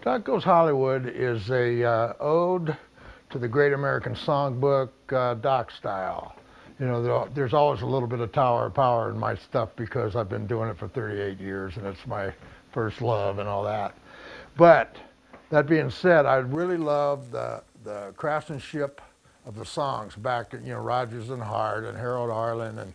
Doc Goes Hollywood is a ode to the Great American Songbook, Doc style. You know, there's always a little bit of Tower of Power in my stuff because I've been doing it for 38 years and it's my first love and all that. But that being said, I really love the craftsmanship of the songs back at, you know, Rodgers and Hart and Harold Arlen and,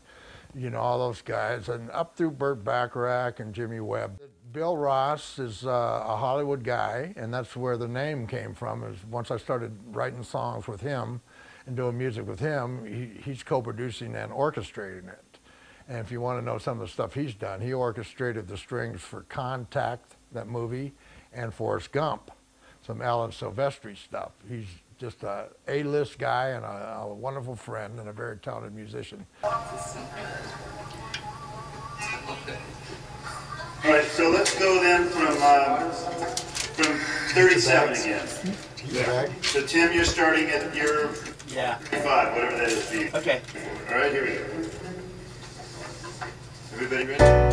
you know, all those guys, and up through Burt Bacharach and Jimmy Webb. Bill Ross is a Hollywood guy, and that's where the name came from. Is once I started writing songs with him and doing music with him, he's co-producing and orchestrating it. And if you want to know some of the stuff he's done, he orchestrated the strings for Contact, that movie, and Forrest Gump, some Alan Silvestri stuff. He's just a A-list guy and a wonderful friend and a very talented musician. All right, so let's go then from 37 again. Yeah. So Tim, you're starting at your 5, whatever that is for you. Okay. All right, here we go. Everybody ready?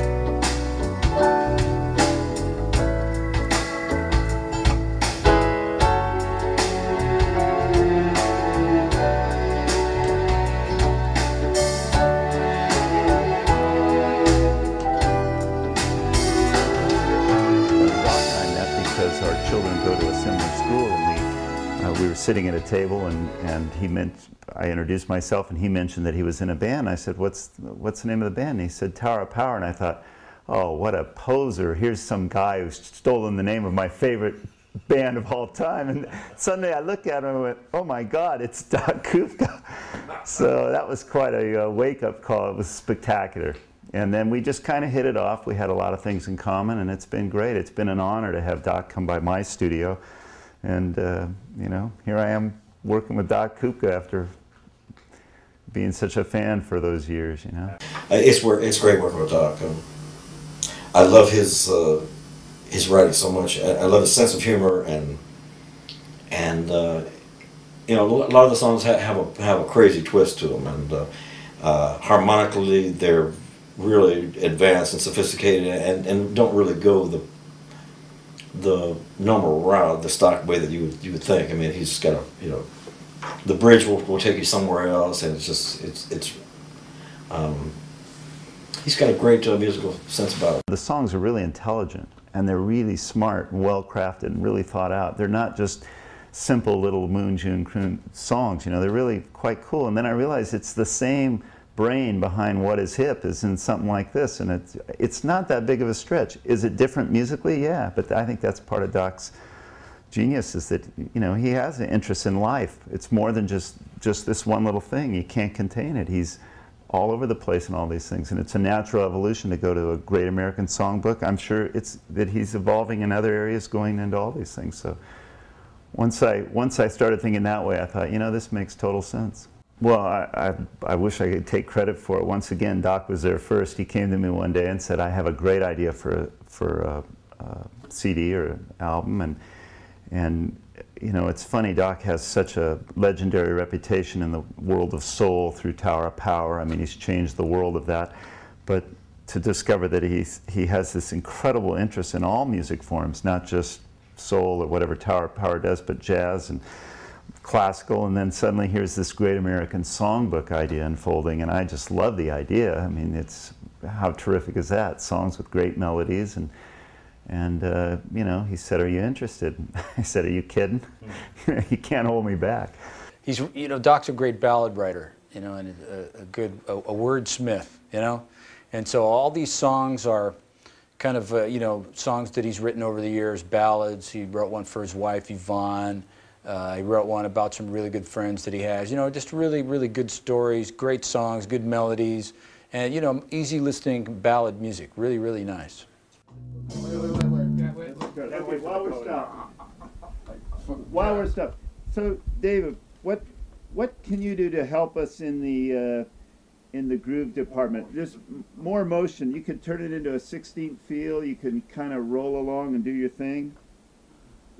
Our children go to a similar school, and we were sitting at a table, and I introduced myself, and he mentioned that he was in a band. I said, what's the name of the band? And he said, Tower of Power. And I thought, oh, what a poser. Here's some guy who's stolen the name of my favorite band of all time. And suddenly I looked at him and went, oh my God, it's Doc Kupka. So that was quite a wake-up call. It was spectacular. And then we just kind of hit it off. We had a lot of things in common, and it's been great. It's been an honor to have Doc come by my studio. And, you know, here I am working with Doc Kupka after being such a fan for those years, you know. It's great working with Doc. I love his writing so much. I love his sense of humor, and you know, a lot of the songs have a crazy twist to them, and harmonically they're really advanced and sophisticated, and don't really go the normal route, the stock way that you would think. I mean, he's got a, you know, the bridge will take you somewhere else, and it's just he's got a great musical sense about it. The songs are really intelligent, and they're really smart and well crafted and really thought out. They're not just simple little Moon June croon songs, you know, they're really quite cool. And then I realized it's the same brain behind What Is Hip is in something like this, and it's not that big of a stretch. Is it different musically? Yeah, but I think that's part of Doc's genius, is that, you know, he has an interest in life. It's more than just this one little thing. You can't contain it. He's all over the place in all these things, and it's a natural evolution to go to a Great American Songbook. I'm sure it's that he's evolving in other areas, going into all these things. So once I started thinking that way, I thought, you know, this makes total sense. Well, I wish I could take credit for it. Once again, Doc was there first. He came to me one day and said, I have a great idea for a CD or an album. And you know, it's funny, Doc has such a legendary reputation in the world of soul through Tower of Power. I mean, he's changed the world of that. But to discover that he has this incredible interest in all music forms, not just soul or whatever Tower of Power does, but jazz and classical, and then suddenly here's this Great American Songbook idea unfolding, and I just love the idea. I mean, it's, how terrific is that? Songs with great melodies, and you know, he said, are you interested? I said, are you kidding? You can't hold me back. He's, you know, Doc's a great ballad writer, you know, and a wordsmith, you know, and so all these songs are kind of, you know, songs that he's written over the years, ballads. He wrote one for his wife, Yvonne. He wrote one about some really good friends that he has. You know, just really, really good stories, great songs, good melodies, and, you know, easy listening ballad music. Really, really nice. Wait, while we're stopped. So, David, what can you do to help us in the groove department? Just more motion. You can turn it into a 16th feel. You can kind of roll along and do your thing.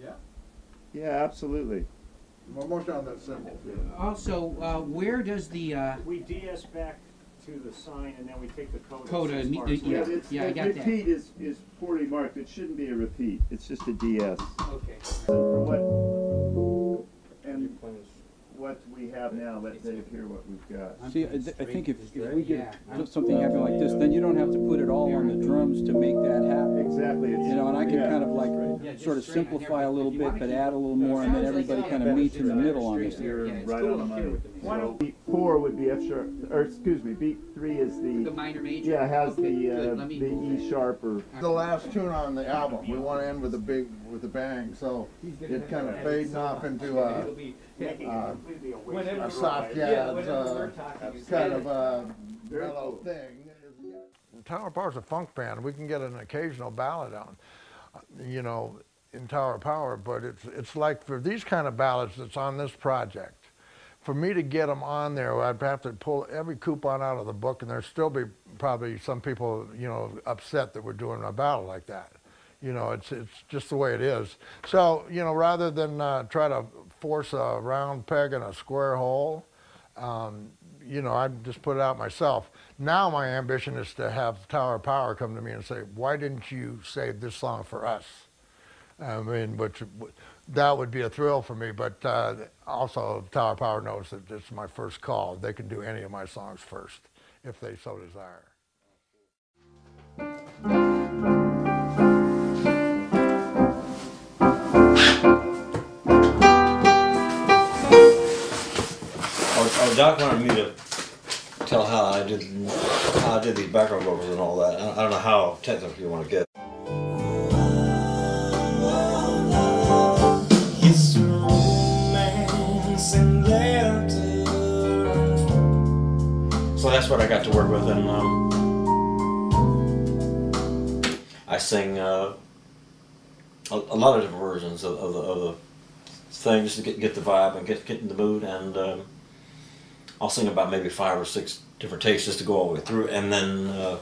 Yeah. Yeah, absolutely. More motion on that cymbal. Also, where does the we DS back to the sign, and then we take the code. Code that says and- parcel. yeah. Yeah, I got that. repeat is poorly marked. It shouldn't be a repeat. It's just a DS. Okay. For what we have now, let Dave hear what we've got. See, I think if we get something happen like this, then you don't have to put it all on the drums to make that happen. Exactly. You know, and I can kind of like sort of simplify a little bit, but add a little more, and then everybody kind of meets in the middle on this. You're right on the money. So beat 4 would be F sharp, or excuse me, beat 3 is The minor major? yeah, has Okay, good. Let me- the E sharp or The last tune on the album, we want to end with a bang, so it kind of fades off into a soft jazz, kind of a mellow thing. Tower of Power's a funk band. We can get an occasional ballad on, you know, in Tower of Power, but it's like for these kind of ballads that's on this project, for me to get them on there, I'd have to pull every coupon out of the book, and there'd still be probably some people, you know, upset that we're doing a ballad like that. You know, it's just the way it is. So, you know, rather than try to force a round peg in a square hole, you know, I just put it out myself. Now my ambition is to have Tower of Power come to me and say, why didn't you save this song for us? I mean, which that would be a thrill for me, but also Tower of Power knows that it's my first call. They can do any of my songs first, if they so desire. Doc wanted me to tell how I did these background vocals and all that. I don't know how technical you want to get. So that's what I got to work with, and I sing a lot of different versions of the thing just to get the vibe and get in the mood, and I'll sing about maybe 5 or 6 different takes just to go all the way through, and then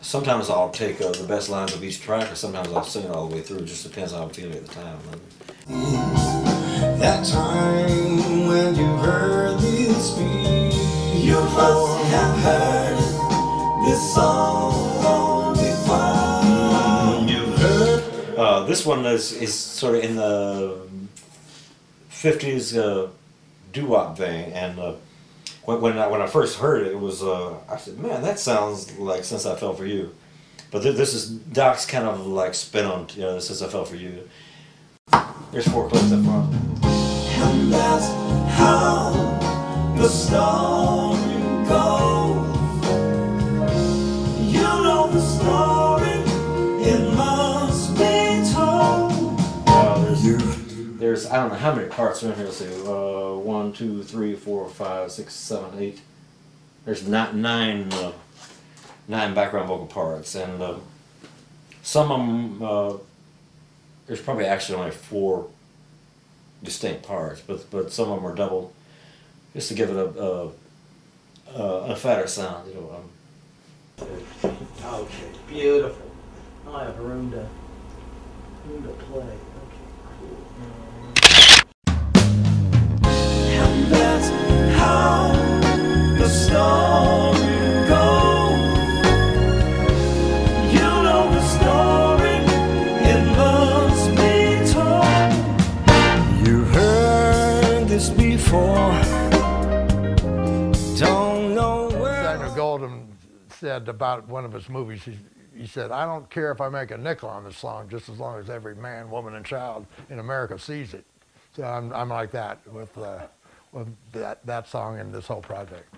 sometimes I'll take the best lines of each track, or sometimes I'll sing it all the way through. It just depends how I'm feeling at the time. That time when you heard this beat, you must have heard this song before. You heard. This one is sort of in the 50s doo-wop vein, and when I first heard it, it was I said, man, that sounds like Since I Fell for You. But this is Doc's kind of like spin on, you know, Since I Fell for You. There's 4 clicks up front. And that's how the story goes. You know the story, it must be told. There's I don't know how many parts are in here. Let's see, 1, 2, 3, 4, 5, 6, 7, 8. There's nine background vocal parts, and some of them. There's probably actually only 4 distinct parts, but some of them are double, just to give it a fatter sound. You know. Okay, beautiful. I have room to play. Okay, cool. And that's how the story goes. You know the story, it must be told. You heard this before. Don't know where. Daniel Golden said about one of his movies, he said, I don't care if I make a nickel on this song, just as long as every man, woman, and child in America sees it. So I'm like that with that song and this whole project.